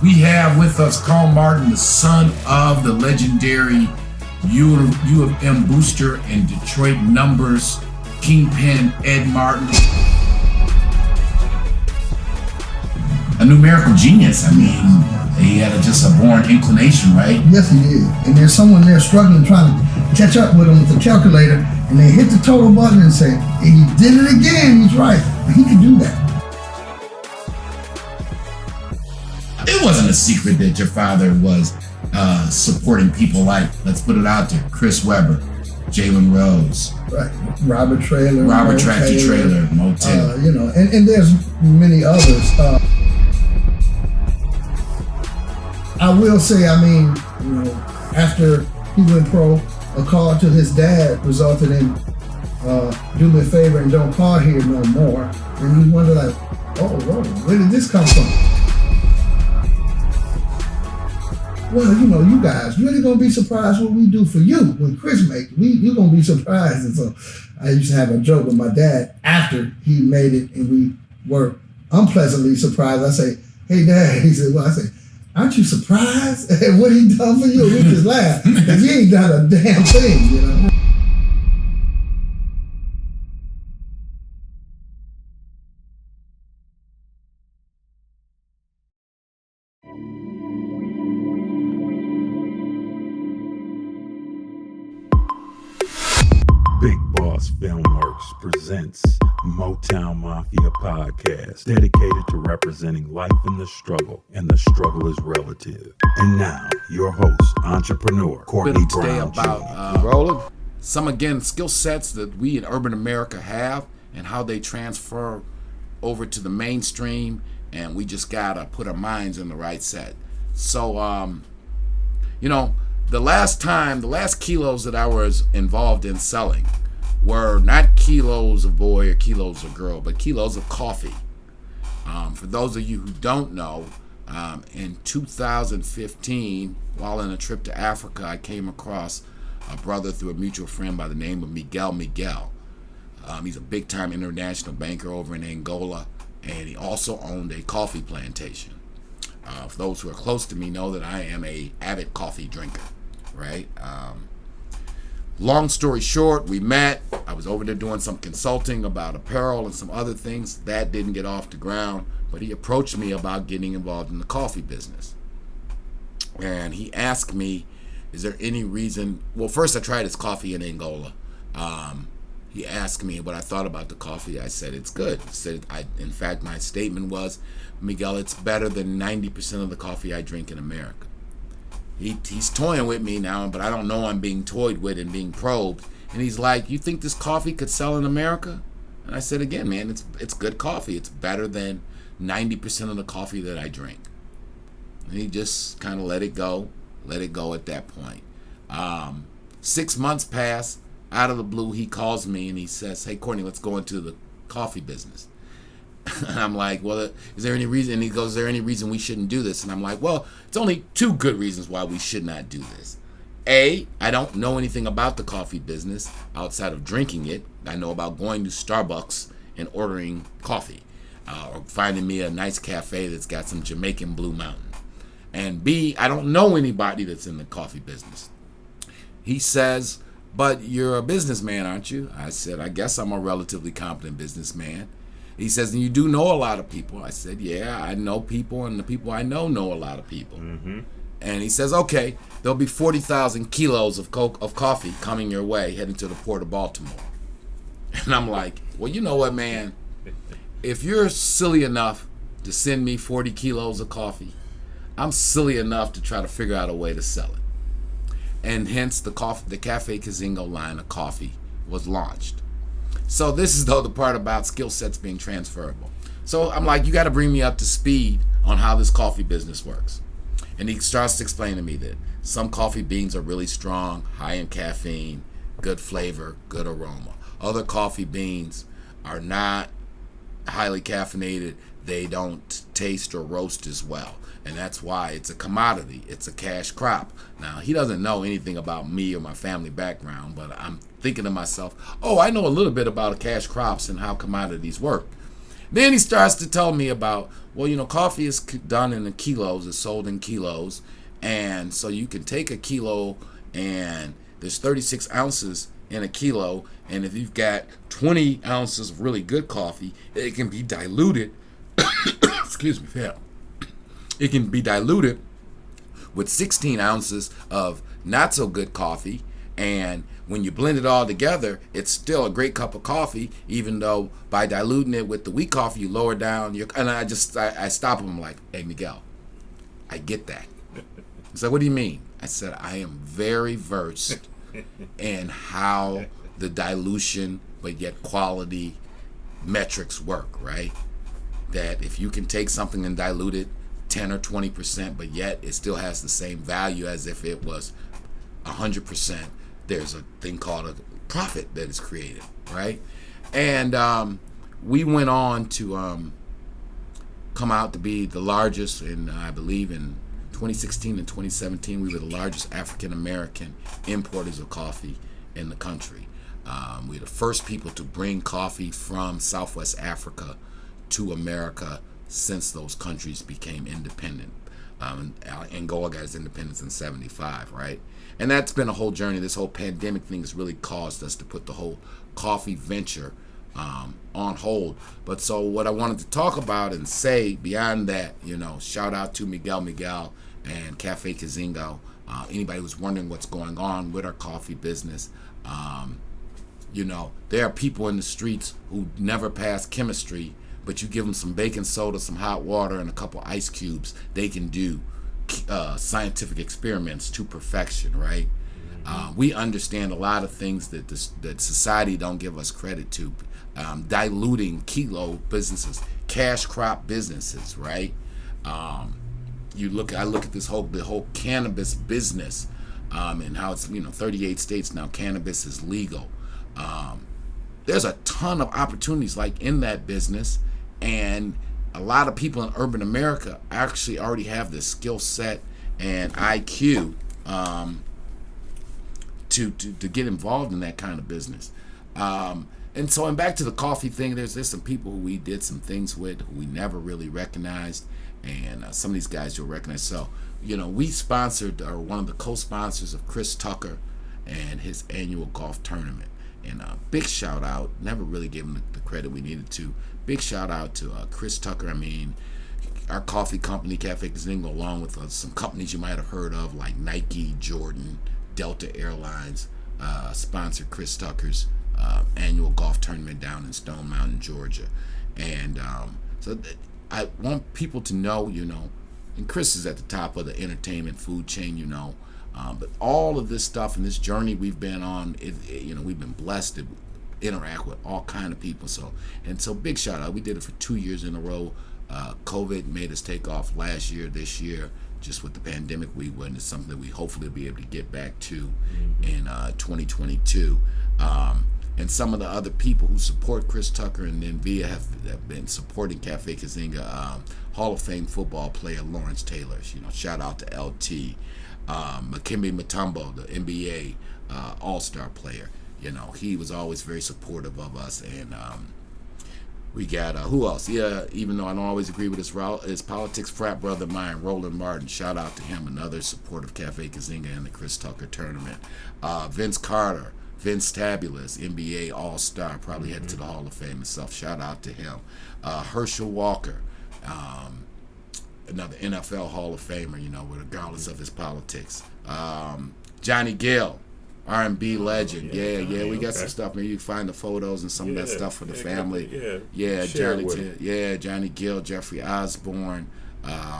We have with us Carl Martin, the son of the legendary U of M booster and Detroit numbers kingpin Ed Martin. A numerical genius. I mean, he had just a born inclination, right? Yes, he did. And there's someone there struggling, trying to catch up with him with the calculator, and they hit the total button and say, he did it again, he's right. He can do that. It wasn't a secret that your father was supporting people like, let's put it out there, Chris Webber, Jalen Rose. Right. Robert Trailer. Robert Tractor Trailer, Motel. And there's many others. I will say, after he went pro, a call to his dad resulted in do me a favor and don't call here no more. And you wonder like, whoa, where did this come from? Well, you guys really gonna be surprised what we do for you when Chris makes it. You're gonna be surprised. And so I used to have a joke with my dad after he made it and we were unpleasantly surprised. I say, hey Dad, he said, well, I say, aren't you surprised at what he done for you? We just laugh because he ain't done a damn thing, Big Boss Filmworks presents Motown Mafia Podcast, dedicated to representing life in the struggle, and the struggle is relative. And now, your host, entrepreneur, Courtney Brown About some, again, skill sets that we in urban America have and how they transfer over to the mainstream, and we just gotta put our minds in the right set. So, the last kilos that I was involved in selling were not kilos of boy or kilos of girl, but kilos of coffee. For those of you who don't know, in 2015, while on a trip to Africa, I came across a brother through a mutual friend by the name of Miguel. He's a big-time international banker over in Angola, and he also owned a coffee plantation. For those who are close to me know that I am a avid coffee drinker, right? Long story short, we met. I was over there doing some consulting about apparel and some other things. That didn't get off the ground, but he approached me about getting involved in the coffee business. And he asked me, is there any reason... Well, first I tried his coffee in Angola. He asked me what I thought about the coffee. I said, it's good. In fact, my statement was, Miguel, it's better than 90% of the coffee I drink in America. He's toying with me now, but I don't know I'm being toyed with and being probed. And he's like, you think this coffee could sell in America? And I said, again, man, it's good coffee. It's better than 90% of the coffee that I drink. And he just kind of let it go at that point. 6 months pass. Out of the blue, he calls me and he says, hey, Courtney, let's go into the coffee business. And I'm like, well, is there any reason? And he goes, is there any reason we shouldn't do this? And I'm like, well, it's only two good reasons why we should not do this. A, I don't know anything about the coffee business outside of drinking it. I know about going to Starbucks and ordering coffee, or finding me a nice cafe that's got some Jamaican Blue Mountain. And B, I don't know anybody that's in the coffee business. He says, but you're a businessman, aren't you? I said, I guess I'm a relatively competent businessman. He says, and you do know a lot of people. I said, yeah, I know people, and the people I know a lot of people. Mm-hmm. And he says, okay, there'll be 40,000 kilos of coffee coming your way heading to the port of Baltimore. And I'm like, well, you know what, man? If you're silly enough to send me 40 kilos of coffee, I'm silly enough to try to figure out a way to sell it. And hence the Cafe Kazingo line of coffee was launched. So this is, though, the part about skill sets being transferable. So I'm like, you got to bring me up to speed on how this coffee business works. And he starts to explain to me that some coffee beans are really strong, high in caffeine, good flavor, good aroma. Other coffee beans are not highly caffeinated. They don't taste or roast as well. And that's why it's a commodity. It's a cash crop. Now, he doesn't know anything about me or my family background, but I'm thinking to myself, oh, I know a little bit about cash crops and how commodities work. Then he starts to tell me about, well, coffee is done in kilos, it's sold in kilos, and so you can take a kilo and there's 36 ounces in a kilo, and if you've got 20 ounces of really good coffee, it can be diluted. Excuse me, Phil. It can be diluted with 16 ounces of not so good coffee, and when you blend it all together, it's still a great cup of coffee, even though by diluting it with the weak coffee, you lower down your. And I stop him, like, hey, Miguel, I get that. He's like, what do you mean? I said, I am very versed in how the dilution but yet quality metrics work, right? That if you can take something and dilute it 10 or 20%, but yet it still has the same value as if it was 100%, there's a thing called a profit that is created, right? And we went on to come out to be the largest, and I believe in 2016 and 2017, we were the largest African-American importers of coffee in the country. We were the first people to bring coffee from Southwest Africa to America since those countries became independent. Angola got its independence in 75, right? And that's been a whole journey. This whole pandemic thing has really caused us to put the whole coffee venture on hold. But so what I wanted to talk about and say beyond that, shout out to Miguel and Cafe Kazingo. Anybody who's wondering what's going on with our coffee business, there are people in the streets who never passed chemistry, but you give them some baking soda, some hot water, and a couple ice cubes, they can do scientific experiments to perfection, right? We understand a lot of things that society don't give us credit to. Diluting kilo businesses, cash crop businesses, right? I look at the whole cannabis business, and how it's 38 states now cannabis is legal. There's a ton of opportunities like in that business, and a lot of people in urban America actually already have the skill set and IQ to get involved in that kind of business. And so, and back to the coffee thing, there's some people who we did some things with who we never really recognized, and some of these guys you'll recognize. So, we sponsored, or one of the co-sponsors of Chris Tucker and his annual golf tournament. And big shout out, never really gave him the credit we needed to. Big shout out to Chris Tucker. I mean, our coffee company, Cafe Kazingo, along with some companies you might have heard of, like Nike, Jordan, Delta Airlines, sponsored Chris Tucker's annual golf tournament down in Stone Mountain, Georgia. And so I want people to know, and Chris is at the top of the entertainment food chain, but all of this stuff and this journey we've been on, we've been blessed to interact with all kind of people. So big shout out. We did it for 2 years in a row. COVID made us take off last year. This year, just with the pandemic we went, it's something that we hopefully will be able to get back to in 2022. And some of the other people who support Chris Tucker and then Via have been supporting Cafe Kazinga. Hall of Fame football player Lawrence Taylor, shout out to LT. Dikembe Mutombo, the NBA All-Star player, he was always very supportive of us. And we got who else? Yeah, even though I don't always agree with his politics, frat brother of mine, Roland Martin. Shout out to him, another supporter of Cafe Kazinga and the Chris Tucker tournament. Vince Carter, Vince Tabulous, NBA All-Star, probably headed to the Hall of Fame himself. Shout out to him. Herschel Walker, another NFL Hall of Famer, regardless of his politics. Johnny Gill, R&B legend. We got some stuff. Maybe you find the photos and some of that stuff for the family. Johnny Gill, Jeffrey Osborne,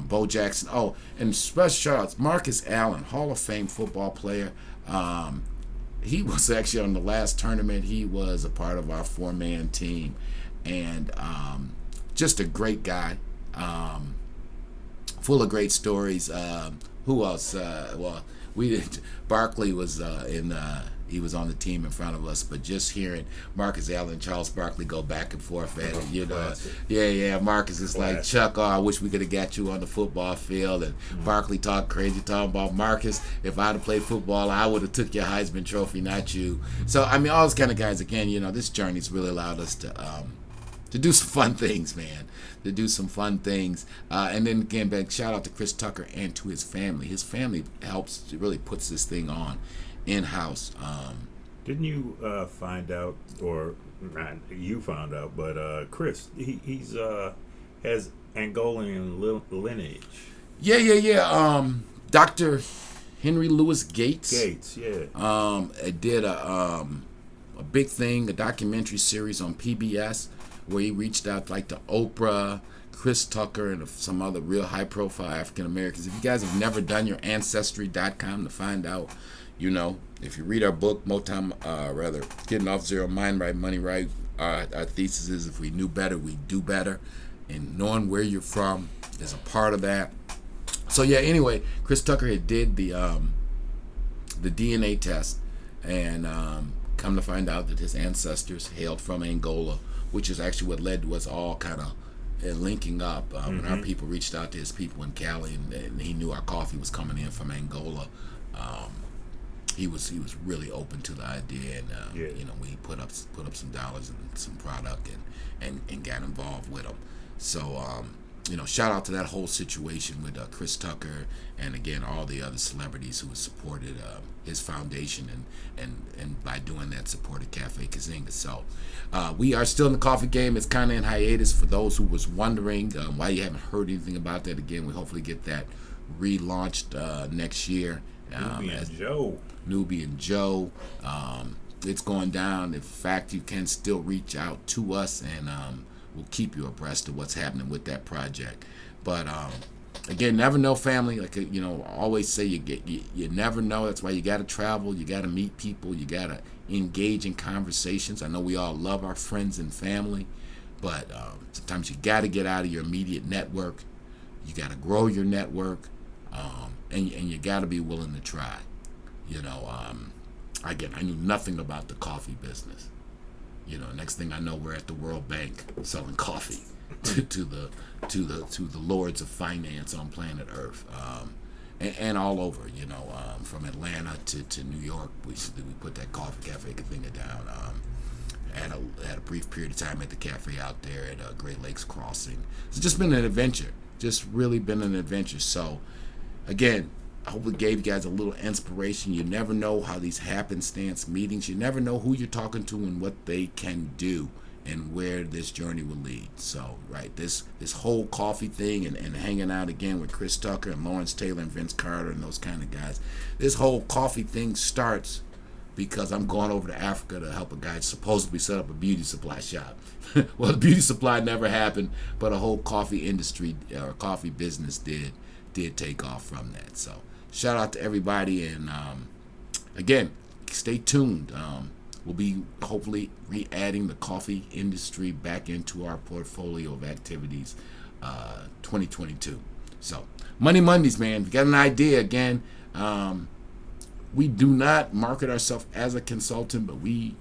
Bo Jackson. Oh, and special shout outs, Marcus Allen, Hall of Fame football player. He was actually on the last tournament. He was a part of our 4-man team, and just a great guy. Full of great stories. Who else? Barkley was he was on the team in front of us, but just hearing Marcus Allen and Charles Barkley go back and forth at it, Marcus is like, Chuck, I wish we could have got you on the football field, and Barkley talked crazy, talking about, Marcus, if I'd have played football, I would have took your Heisman Trophy, not you. So, I mean, all those kind of guys, again, this journey's really allowed us to to do some fun things, man. To do some fun things. And then again, back shout out to Chris Tucker and to his family. His family helps, really puts this thing on in-house. Didn't you find out, or not you found out, but Chris, he's has Angolan lineage. Yeah. Dr. Henry Louis Gates. Did a big thing, a documentary series on PBS where he reached out like to Oprah, Chris Tucker, and some other real high-profile African Americans. If you guys have never done your Ancestry.com to find out, if you read our book, Getting Off Zero, Mind Right, Money Right, our thesis is if we knew better, we do better. And knowing where you're from is a part of that. So yeah, anyway, Chris Tucker had did the DNA test, and come to find out that his ancestors hailed from Angola, which is actually what led to us all kind of linking up. When our people reached out to his people in Cali, and he knew our coffee was coming in from Angola, he was really open to the idea, and we put up some dollars and some product and got involved with him. So shout out to that whole situation with Chris Tucker, and again all the other celebrities who supported his foundation, and by doing that supported Cafe Kazinga. So we are still in the coffee game. It's kind of in hiatus for those who was wondering why you haven't heard anything about that. Again, we hopefully get that relaunched next year. Newbie and Joe. It's going down. In fact, you can still reach out to us, and we'll keep you abreast of what's happening with that project. But again, never know, family. Like always say, you never know. That's why you got to travel. You got to meet people. You got to engage in conversations. I know we all love our friends and family, but sometimes you got to get out of your immediate network. You got to grow your network, and you got to be willing to try. Again, I knew nothing about the coffee business. Next thing I know, we're at the World Bank selling coffee to the lords of finance on planet Earth, and all over. From Atlanta to New York, we put that coffee cafe thing down. Had a brief period of time at the cafe out there at Great Lakes Crossing. It's just been an adventure. Just really been an adventure. So, again, I hope it gave you guys a little inspiration. You never know how these happenstance meetings, you never know who you're talking to and what they can do and where this journey will lead. So, right, this whole coffee thing and hanging out again with Chris Tucker and Lawrence Taylor and Vince Carter and those kind of guys, this whole coffee thing starts because I'm going over to Africa to help a guy supposedly set up a beauty supply shop. Well, the beauty supply never happened, but a whole coffee industry or coffee business did take off from that. So shout out to everybody, and again, stay tuned. We'll be hopefully re-adding the coffee industry back into our portfolio of activities 2022. So Money Mondays, man. If you got an idea, again, we do not market ourselves as a consultant, but we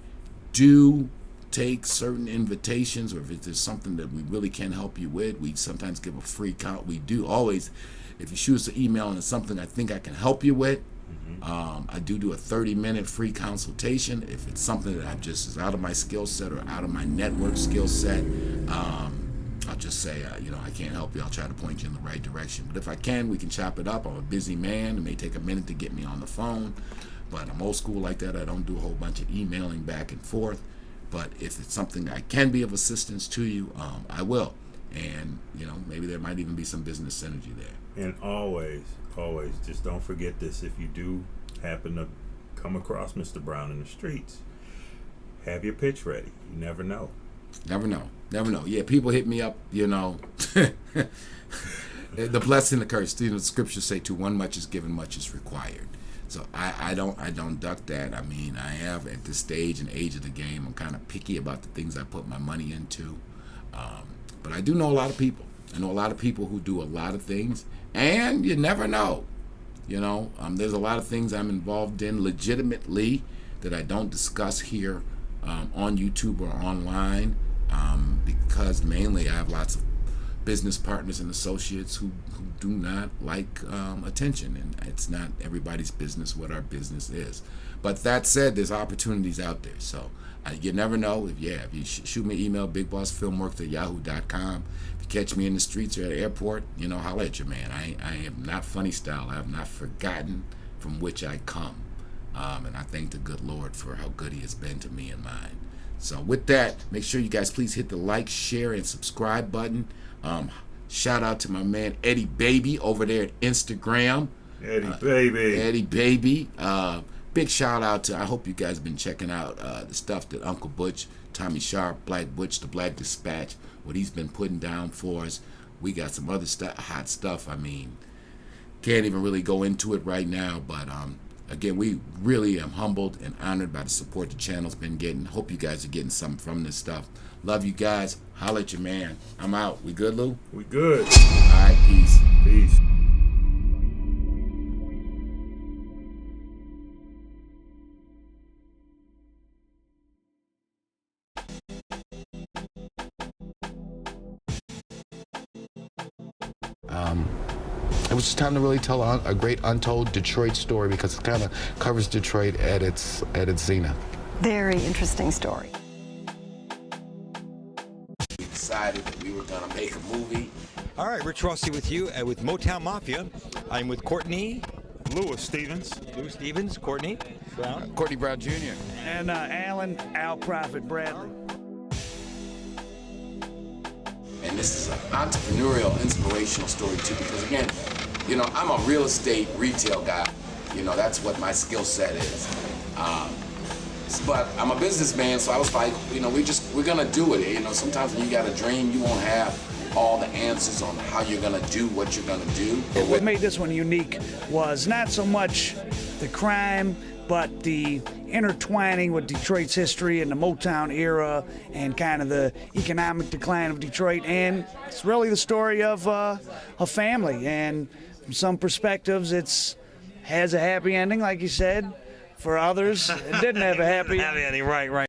do take certain invitations, or if there's something that we really can help you with, we sometimes give a free count. We do always, if you shoot us an email and it's something I think I can help you with, I do a 30-minute free consultation. If it's something that is out of my skill set or out of my network skill set, I'll just say, I can't help you. I'll try to point you in the right direction. But if I can, we can chop it up. I'm a busy man. It may take a minute to get me on the phone, but I'm old school like that. I don't do a whole bunch of emailing back and forth. But if it's something I can be of assistance to you, I will. And, maybe there might even be some business synergy there. And always, just don't forget this. If you do happen to come across Mr. Brown in the streets, have your pitch ready. You never know. Never know. Yeah, people hit me up, The blessing, the curse. The scriptures say, to one much is given, much is required. So I don't duck that. I mean, I have at this stage and age of the game, I'm kind of picky about the things I put my money into. But I do know a lot of people. I know a lot of people who do a lot of things, and you never know. There's a lot of things I'm involved in legitimately that I don't discuss here on YouTube or online, because mainly I have lots of business partners and associates who do not like attention, and it's not everybody's business what our business is. But that said, there's opportunities out there, so you never know. If you shoot me an email, bigbossfilmworks@yahoo.com. If you catch me in the streets or at the airport, holla at your man. I am not funny style. I have not forgotten from which I come, and I thank the good Lord for how good he has been to me and mine. So with that, make sure you guys please hit the like, share, and subscribe button. Shout out to my man Eddie Baby over there at Instagram. Eddie Baby. Big shout out to, I hope you guys have been checking out the stuff that Uncle Butch, Tommy Sharp, Black Butch, the Black Dispatch, what he's been putting down for us. We got some other hot stuff. I mean, can't even really go into it right now, but again, we really am humbled and honored by the support the channel's been getting. Hope you guys are getting something from this stuff. Love you guys. Holla at your man. I'm out. We good, Lou? We good. All right, peace. Peace. It was just time to really tell a great untold Detroit story, because it kind of covers Detroit at its zenith. Very interesting story. We decided that we were going to make a movie. All right, Rich Rossi with you with Motown Mafia. I'm with Courtney. Louis Stevens, Courtney Brown. Courtney Brown Jr. And Alan Al Prophet Bradley. And this is an entrepreneurial, inspirational story too, because again, I'm a real estate retail guy. That's what my skill set is. But I'm a businessman, so I was like, we're gonna do it. Sometimes when you got a dream, you won't have all the answers on how you're gonna do what you're gonna do. What made this one unique was not so much the crime, but the intertwining with Detroit's history and the Motown era and kind of the economic decline of Detroit. And it's really the story of a family. And from some perspectives, has a happy ending, like you said. For others, it didn't have a happy ending. Right.